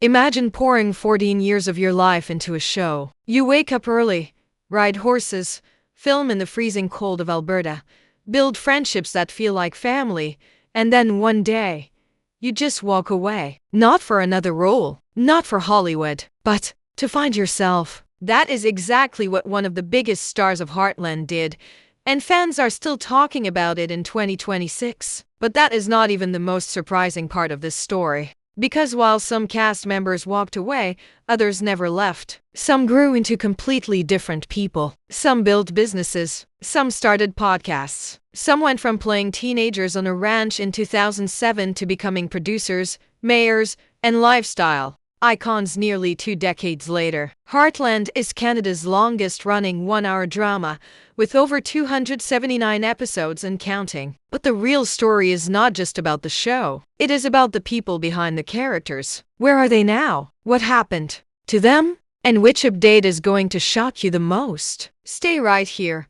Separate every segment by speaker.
Speaker 1: Imagine pouring 14 years of your life into a show. You wake up early, ride horses, film in the freezing cold of Alberta, build friendships that feel like family, and then one day, you just walk away. Not for another role, not for Hollywood, but to find yourself. That is exactly what one of the biggest stars of Heartland did, and fans are still talking about it in 2026. But that is not even the most surprising part of this story. Because while some cast members walked away, others never left. Some grew into completely different people. Some built businesses. Some started podcasts. Some went from playing teenagers on a ranch in 2007 to becoming producers, mayors, and lifestyle icons nearly 2 decades later. Heartland is Canada's longest-running one-hour drama, with over 279 episodes and counting. But the real story is not just about the show. It is about the people behind the characters. Where are they now? What happened to them? And which update is going to shock you the most? Stay right here,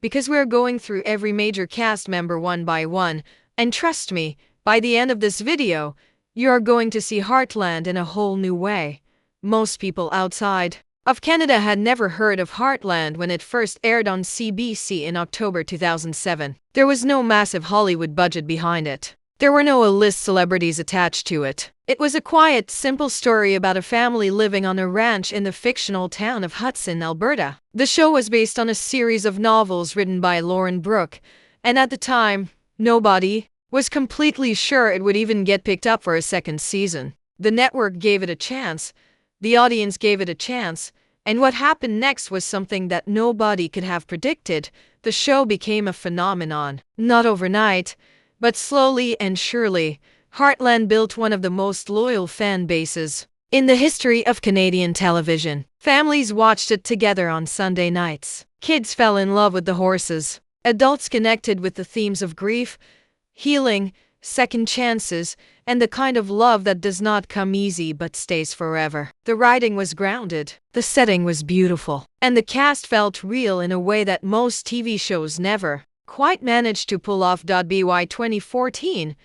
Speaker 1: because we're going through every major cast member one by one, and trust me, by the end of this video, you are going to see Heartland in a whole new way. Most people outside of Canada had never heard of Heartland when it first aired on CBC in October 2007. There was no massive Hollywood budget behind it. There were no A-list celebrities attached to it. It was a quiet, simple story about a family living on a ranch in the fictional town of Hudson, Alberta. The show was based on a series of novels written by Lauren Brooke, and at the time, nobody was completely sure it would even get picked up for a second season. The network gave it a chance, the audience gave it a chance, and what happened next was something that nobody could have predicted. The show became a phenomenon. Not overnight, but slowly and surely, Heartland built one of the most loyal fan bases in the history of Canadian television. Families watched it together on Sunday nights. Kids fell in love with the horses. Adults connected with the themes of grief, healing, second chances, and the kind of love that does not come easy but stays forever. The writing was grounded, the setting was beautiful, and the cast felt real in a way that most TV shows never quite managed to pull off. By 2014,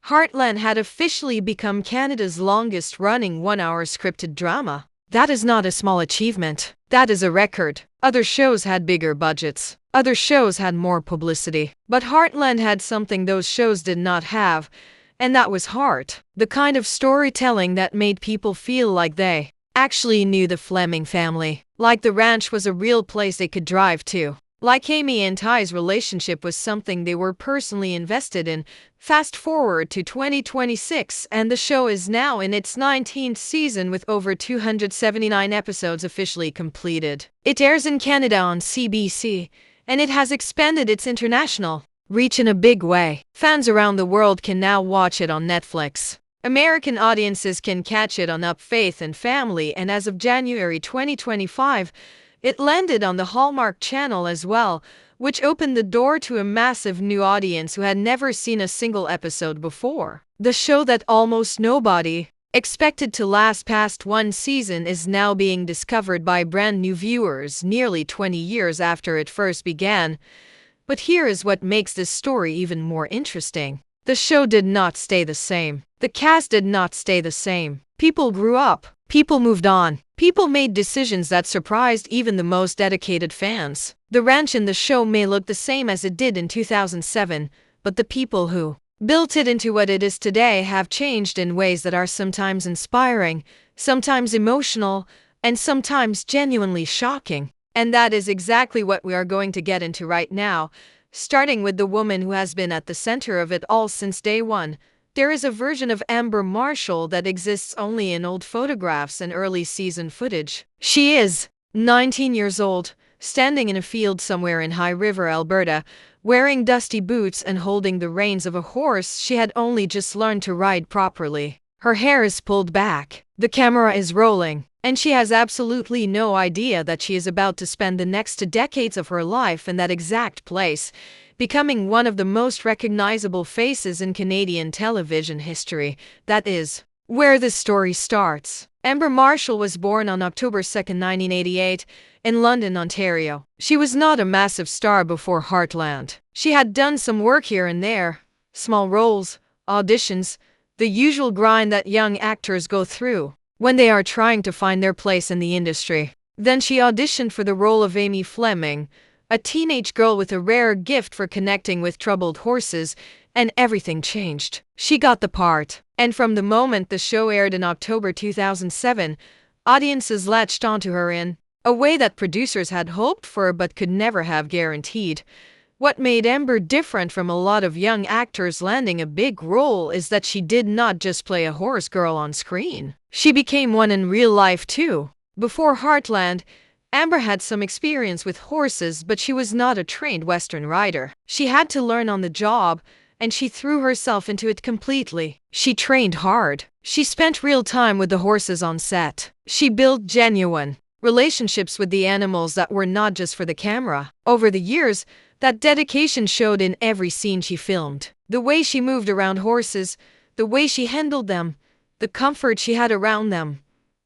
Speaker 1: Heartland had officially become Canada's longest-running one-hour scripted drama. That is not a small achievement. That is a record. Other shows had bigger budgets. Other shows had more publicity. But Heartland had something those shows did not have, and that was heart. The kind of storytelling that made people feel like they actually knew the Fleming family. Like the ranch was a real place they could drive to. Like Amy and Ty's relationship was something they were personally invested in. Fast forward to 2026, and the show is now in its 19th season with over 279 episodes officially completed. It airs in Canada on CBC, and it has expanded its international reach in a big way. Fans around the world can now watch it on Netflix. American audiences can catch it on Up Faith and Family, and as of January 2025, it landed on the Hallmark Channel as well, which opened the door to a massive new audience who had never seen a single episode before. The show that almost nobody expected to last past one season is now being discovered by brand new viewers nearly 20 years after it first began. But here is what makes this story even more interesting. The show did not stay the same. The cast did not stay the same. People grew up. People moved on. People made decisions that surprised even the most dedicated fans. The ranch in the show may look the same as it did in 2007, but the people who built it into what it is today have changed in ways that are sometimes inspiring, sometimes emotional, and sometimes genuinely shocking. And that is exactly what we are going to get into right now, starting with the woman who has been at the center of it all since day one. There is a version of Amber Marshall that exists only in old photographs and early season footage. She is 19 years old, standing in a field somewhere in High River, Alberta, wearing dusty boots and holding the reins of a horse she had only just learned to ride properly. Her hair is pulled back, the camera is rolling, and she has absolutely no idea that she is about to spend the next 2 decades of her life in that exact place, becoming one of the most recognizable faces in Canadian television history. That is where this story starts. Amber Marshall was born on October 2, 1988, in London, Ontario. She was not a massive star before Heartland. She had done some work here and there, small roles, auditions, the usual grind that young actors go through. when they are trying to find their place in the industry. Then she auditioned for the role of Amy Fleming, a teenage girl with a rare gift for connecting with troubled horses, and everything changed. She got the part, and from the moment the show aired in October 2007, audiences latched onto her in a way that producers had hoped for but could never have guaranteed. What made Amber different from a lot of young actors landing a big role is that she did not just play a horse girl on screen. She became one in real life too. Before Heartland, Amber had some experience with horses, but she was not a trained Western rider. She had to learn on the job, and she threw herself into it completely. She trained hard. She spent real time with the horses on set. She built genuine relationships with the animals that were not just for the camera. Over the years, that dedication showed in every scene she filmed. The way she moved around horses, the way she handled them, the comfort she had around them.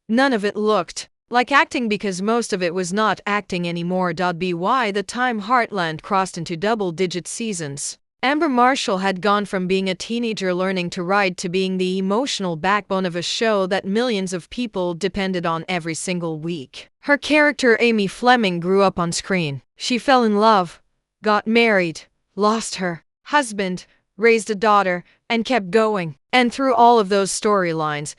Speaker 1: None of it looked like acting because most of it was not acting anymore. By the time Heartland crossed into double-digit seasons, Amber Marshall had gone from being a teenager learning to ride to being the emotional backbone of a show that millions of people depended on every single week. Her character Amy Fleming grew up on screen. She fell in love, got married, lost her husband, raised a daughter, and kept going. And through all of those storylines,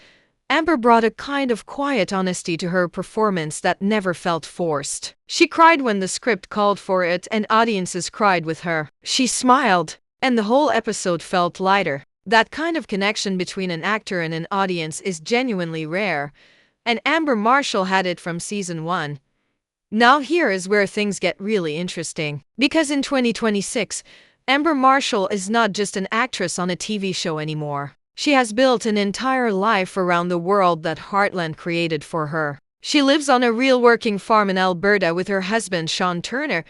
Speaker 1: Amber brought a kind of quiet honesty to her performance that never felt forced. She cried when the script called for it, and audiences cried with her. She smiled, and the whole episode felt lighter. That kind of connection between an actor and an audience is genuinely rare, and Amber Marshall had it from season 1. Now here is where things get really interesting. Because in 2026, Amber Marshall is not just an actress on a TV show anymore. She has built an entire life around the world that Heartland created for her. She lives on a real working farm in Alberta with her husband Sean Turner,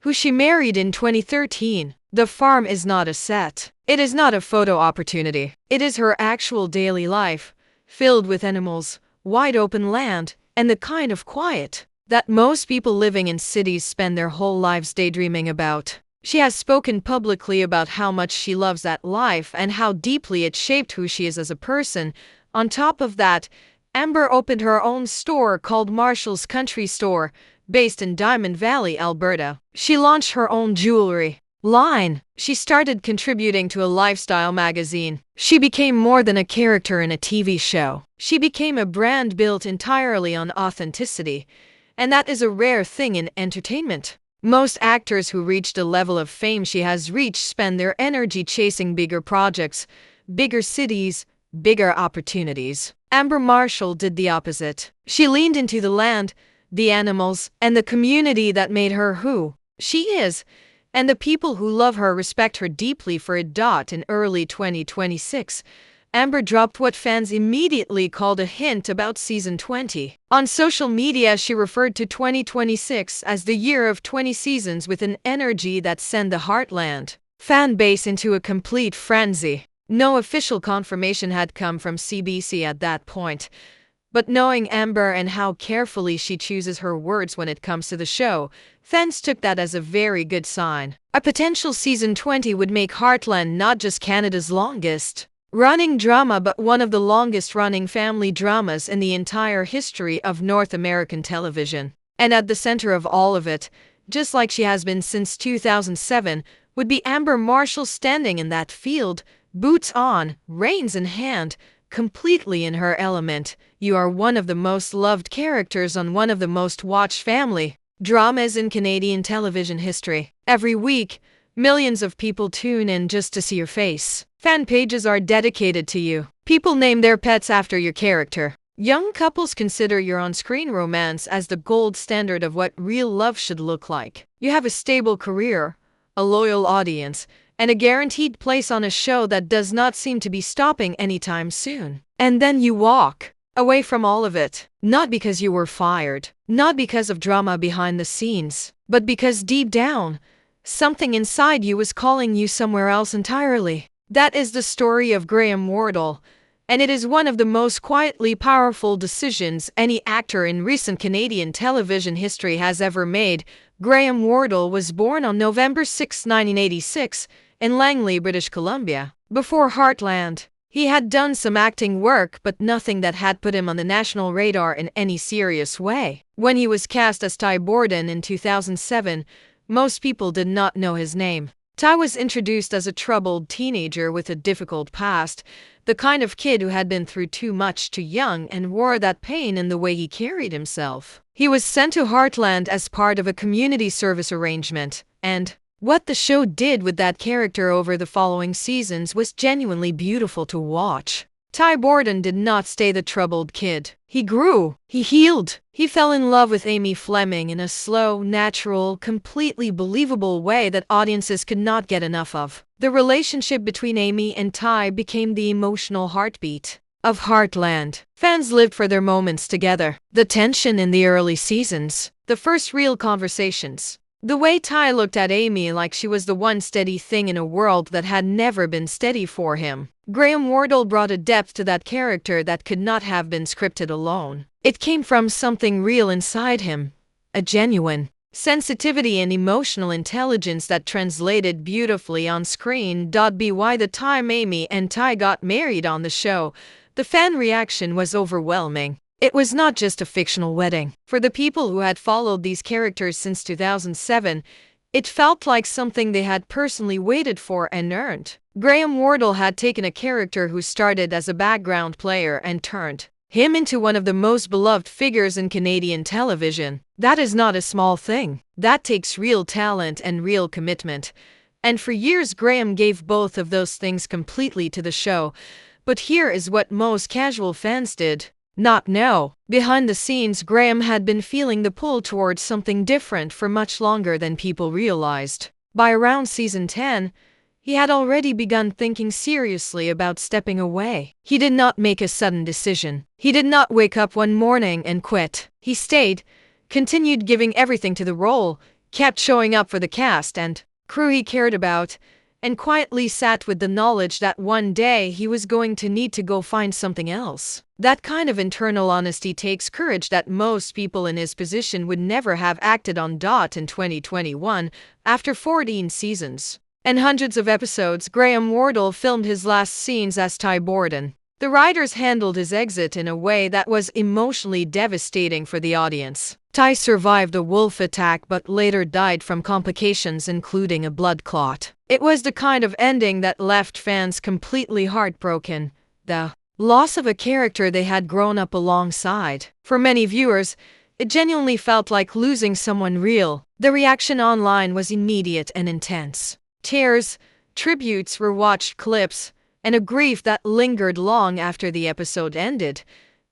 Speaker 1: who she married in 2013. The farm is not a set. It is not a photo opportunity. It is her actual daily life, filled with animals, wide open land, and the kind of quiet that most people living in cities spend their whole lives daydreaming about. She has spoken publicly about how much she loves that life and how deeply it shaped who she is as a person. On top of that, Amber opened her own store called Marshall's Country Store, based in Diamond Valley, Alberta. She launched her own jewelry line. She started contributing to a lifestyle magazine. She became more than a character in a TV show. She became a brand built entirely on authenticity, and that is a rare thing in entertainment. Most actors who reach the level of fame she has reached spend their energy chasing bigger projects, bigger cities, bigger opportunities. Amber Marshall did the opposite. She leaned into the land, the animals, and the community that made her who she is, and the people who love her respect her deeply for it. In early 2026, Amber dropped what fans immediately called a hint about season 20. On social media, she referred to 2026 as the year of 20 seasons with an energy that sent the Heartland fan base into a complete frenzy. No official confirmation had come from CBC at that point, but knowing Amber and how carefully she chooses her words when it comes to the show, fans took that as a very good sign. A potential season 20 would make Heartland not just Canada's longest running drama, but one of the longest running family dramas in the entire history of North American television. And at the center of all of it, just like she has been since 2007, would be Amber Marshall standing in that field, boots on, reins in hand, completely in her element. You are one of the most loved characters on one of the most watched family dramas in Canadian television history. Every week, millions of people tune in just to see your face. Fan pages are dedicated to you. People name their pets after your character. Young couples consider your on-screen romance as the gold standard of what real love should look like. You have a stable career, a loyal audience, and a guaranteed place on a show that does not seem to be stopping anytime soon. And then you walk away from all of it. Not because you were fired, not because of drama behind the scenes, but because deep down, something inside you was calling you somewhere else entirely. That is the story of Graham Wardle, and it is one of the most quietly powerful decisions any actor in recent Canadian television history has ever made. Graham Wardle was born on November 6, 1986, in Langley, British Columbia. Before Heartland, He had done some acting work, but nothing that had put him on the national radar in any serious way. When he was cast as Ty Borden in 2007, most people did not know his name. Ty was introduced as a troubled teenager with a difficult past, the kind of kid who had been through too much too young and wore that pain in the way he carried himself. He was sent to Heartland as part of a community service arrangement, and what the show did with that character over the following seasons was genuinely beautiful to watch. Ty Borden did not stay the troubled kid. He grew. He healed. He fell in love with Amy Fleming in a slow, natural, completely believable way that audiences could not get enough of. The relationship between Amy and Ty became the emotional heartbeat of Heartland. Fans lived for their moments together. The tension in the early seasons. The first real conversations. The way Ty looked at Amy like she was the one steady thing in a world that had never been steady for him. Graham Wardle brought a depth to that character that could not have been scripted alone. It came from something real inside him, a genuine sensitivity and emotional intelligence that translated beautifully on screen. By the time Amy and Ty got married on the show, the fan reaction was overwhelming. It was not just a fictional wedding. For the people who had followed these characters since 2007, it felt like something they had personally waited for and earned. Graham Wardle had taken a character who started as a background player and turned him into one of the most beloved figures in Canadian television. That is not a small thing. That takes real talent and real commitment. And for years Graham gave both of those things completely to the show. But here is what most casual fans did not know. Behind the scenes, Graham had been feeling the pull towards something different for much longer than people realized. By around season 10, he had already begun thinking seriously about stepping away. He did not make a sudden decision. He did not wake up one morning and quit. He stayed, continued giving everything to the role, kept showing up for the cast and crew he cared about, and quietly sat with the knowledge that one day he was going to need to go find something else. That kind of internal honesty takes courage that most people in his position would never have acted on. In 2021, after 14 seasons and hundreds of episodes, Graham Wardle filmed his last scenes as Ty Borden. The writers handled his exit in a way that was emotionally devastating for the audience. Ty survived a wolf attack but later died from complications including a blood clot. It was the kind of ending that left fans completely heartbroken. The loss of a character they had grown up alongside. For many viewers, it genuinely felt like losing someone real. The reaction online was immediate and intense. Tears, tributes, rewatched clips, and a grief that lingered long after the episode ended.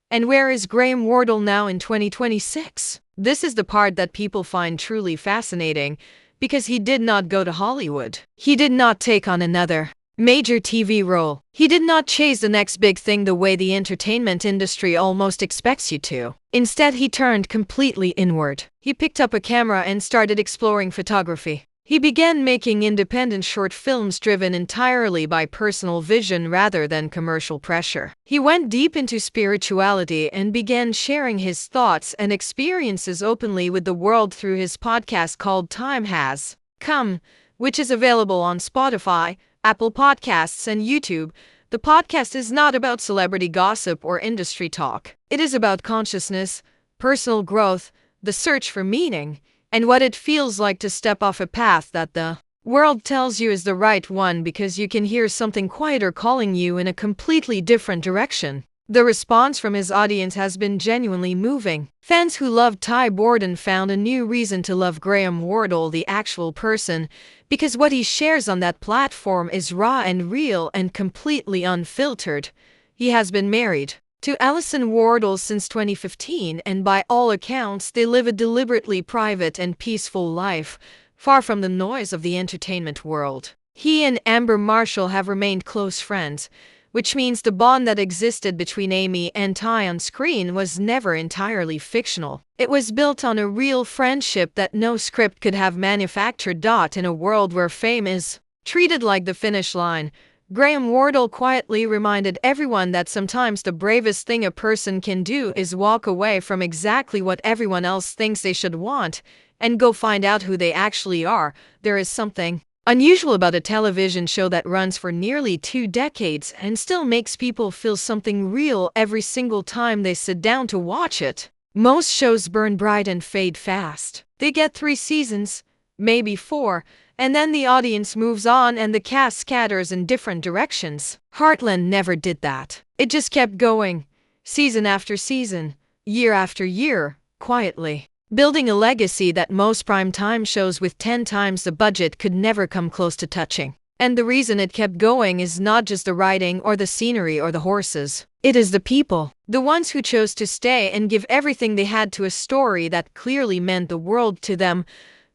Speaker 1: And where is Graham Wardle now in 2026? This is the part that people find truly fascinating, because he did not go to Hollywood. He did not take on another major TV role. He did not chase the next big thing the way the entertainment industry almost expects you to. Instead, he turned completely inward. He picked up a camera and started exploring photography. He began making independent short films driven entirely by personal vision rather than commercial pressure. He went deep into spirituality and began sharing his thoughts and experiences openly with the world through his podcast called Time Has Come, which is available on Spotify, Apple Podcasts, and YouTube. The podcast is not about celebrity gossip or industry talk. It is about consciousness, personal growth, the search for meaning, and what it feels like to step off a path that the world tells you is the right one because you can hear something quieter calling you in a completely different direction. The response from his audience has been genuinely moving. Fans who loved Ty Borden found a new reason to love Graham Wardle, the actual person, because what he shares on that platform is raw and real and completely unfiltered. He has been married to Alison Wardle since 2015, and by all accounts, they live a deliberately private and peaceful life, far from the noise of the entertainment world. He and Amber Marshall have remained close friends, which means the bond that existed between Amy and Ty on screen was never entirely fictional. It was built on a real friendship that no script could have manufactured. In a world where fame is treated like the finish line, Graham Wardle quietly reminded everyone that sometimes the bravest thing a person can do is walk away from exactly what everyone else thinks they should want and go find out who they actually are. There is something unusual about a television show that runs for nearly 2 decades and still makes people feel something real every single time they sit down to watch it. Most shows burn bright and fade fast. They get 3 seasons, maybe 4, and then the audience moves on and the cast scatters in different directions. Heartland never did that. It just kept going, season after season, year after year, quietly, building a legacy that most primetime shows with 10 times the budget could never come close to touching. And the reason it kept going is not just the writing or the scenery or the horses. It is the people. The ones who chose to stay and give everything they had to a story that clearly meant the world to them.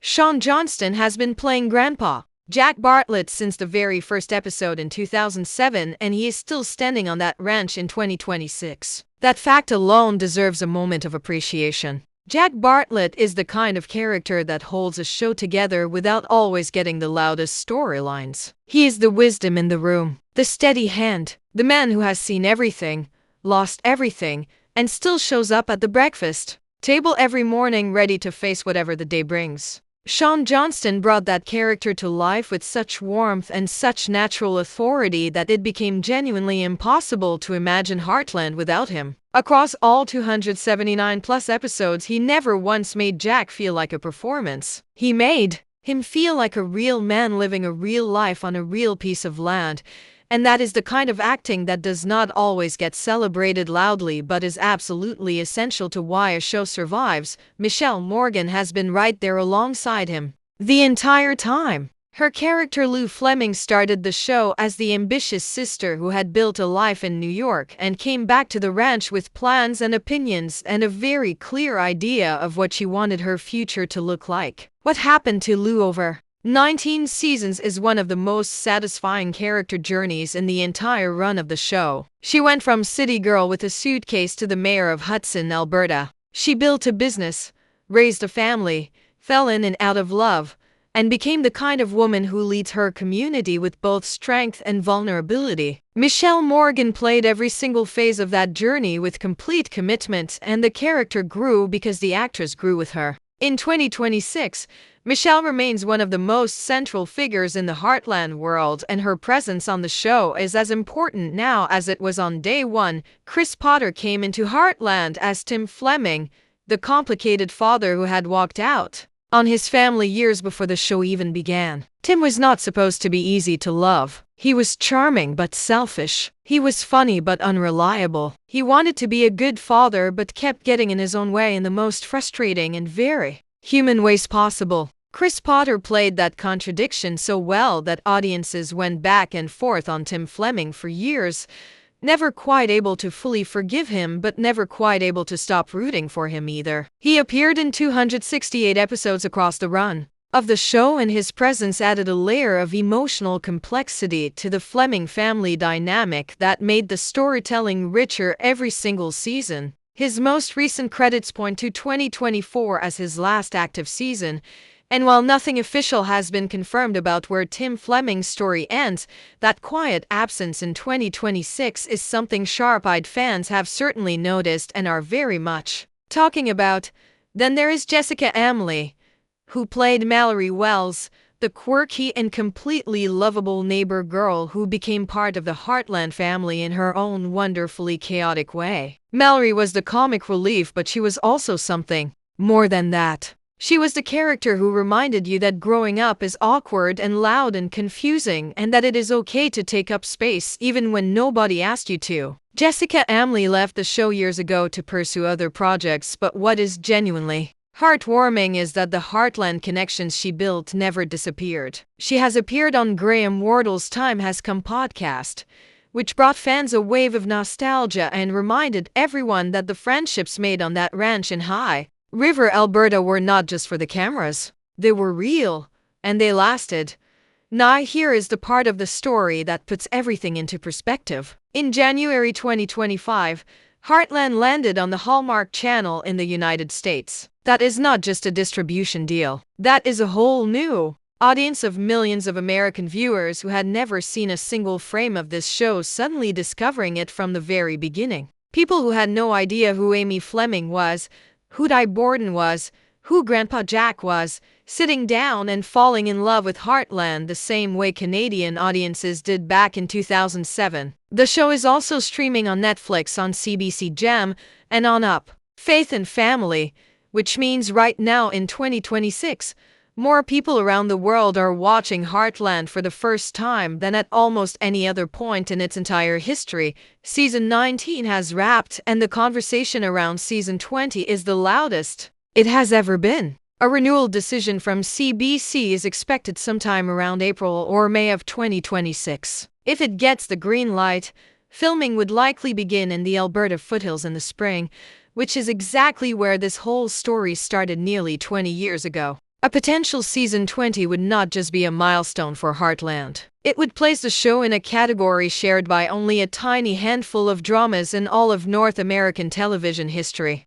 Speaker 1: Sean Johnston has been playing Grandpa Jack Bartlett since the very first episode in 2007, and he is still standing on that ranch in 2026. That fact alone deserves a moment of appreciation. Jack Bartlett is the kind of character that holds a show together without always getting the loudest storylines. He is the wisdom in the room, the steady hand, the man who has seen everything, lost everything, and still shows up at the breakfast table every morning ready to face whatever the day brings. Sean Johnston brought that character to life with such warmth and such natural authority that it became genuinely impossible to imagine Heartland without him. Across all 279+ episodes, he never once made Jack feel like a performance. He made him feel like a real man living a real life on a real piece of land. And that is the kind of acting that does not always get celebrated loudly but is absolutely essential to why a show survives. Michelle Morgan has been right there alongside him the entire time. Her character Lou Fleming started the show as the ambitious sister who had built a life in New York and came back to the ranch with plans and opinions and a very clear idea of what she wanted her future to look like. What happened to Lou over 19 seasons is one of the most satisfying character journeys in the entire run of the show. She went from city girl with a suitcase to the mayor of Hudson, Alberta. She built a business, raised a family, fell in and out of love, and became the kind of woman who leads her community with both strength and vulnerability. Michelle Morgan played every single phase of that journey with complete commitment, and the character grew because the actress grew with her. In 2026, Michelle remains one of the most central figures in the Heartland world, and her presence on the show is as important now as it was on day one. Chris Potter came into Heartland as Tim Fleming, the complicated father who had walked out on his family years before the show even began. Tim was not supposed to be easy to love. He was charming but selfish. He was funny but unreliable. He wanted to be a good father but kept getting in his own way in the most frustrating and very human ways possible. Chris Potter played that contradiction so well that audiences went back and forth on Tim Fleming for years, never quite able to fully forgive him but never quite able to stop rooting for him either. He appeared in 268 episodes across the run of the show, and his presence added a layer of emotional complexity to the Fleming family dynamic that made the storytelling richer every single season. His most recent credits point to 2024 as his last active season, and while nothing official has been confirmed about where Tim Fleming's story ends, that quiet absence in 2026 is something sharp-eyed fans have certainly noticed and are very much talking about. Then there is Jessica Amley, who played Mallory Wells, the quirky and completely lovable neighbor girl who became part of the Heartland family in her own wonderfully chaotic way. Mallory was the comic relief, but she was also something more than that. She was the character who reminded you that growing up is awkward and loud and confusing, and that it is okay to take up space even when nobody asked you to. Jessica Amley left the show years ago to pursue other projects, but what is genuinely heartwarming is that the Heartland connections she built never disappeared. She has appeared on Graham Wardle's Time Has Come podcast, which brought fans a wave of nostalgia and reminded everyone that the friendships made on that ranch in High River, Alberta were not just for the cameras. They were real, and they lasted. Now here is the part of the story that puts everything into perspective. In January 2025, Heartland landed on the Hallmark Channel in the United States. That is not just a distribution deal. That is a whole new audience of millions of American viewers who had never seen a single frame of this show suddenly discovering it from the very beginning. People who had no idea who Amy Fleming was, who Di Borden was, who Grandpa Jack was, sitting down and falling in love with Heartland the same way Canadian audiences did back in 2007. The show is also streaming on Netflix, on CBC Gem, and on Up, Faith and Family, which means right now in 2026, more people around the world are watching Heartland for the first time than at almost any other point in its entire history. Season 19 has wrapped, and the conversation around Season 20 is the loudest it has ever been. A renewal decision from CBC is expected sometime around April or May of 2026. If it gets the green light, filming would likely begin in the Alberta foothills in the spring, which is exactly where this whole story started nearly 20 years ago. A potential Season 20 would not just be a milestone for Heartland. It would place the show in a category shared by only a tiny handful of dramas in all of North American television history.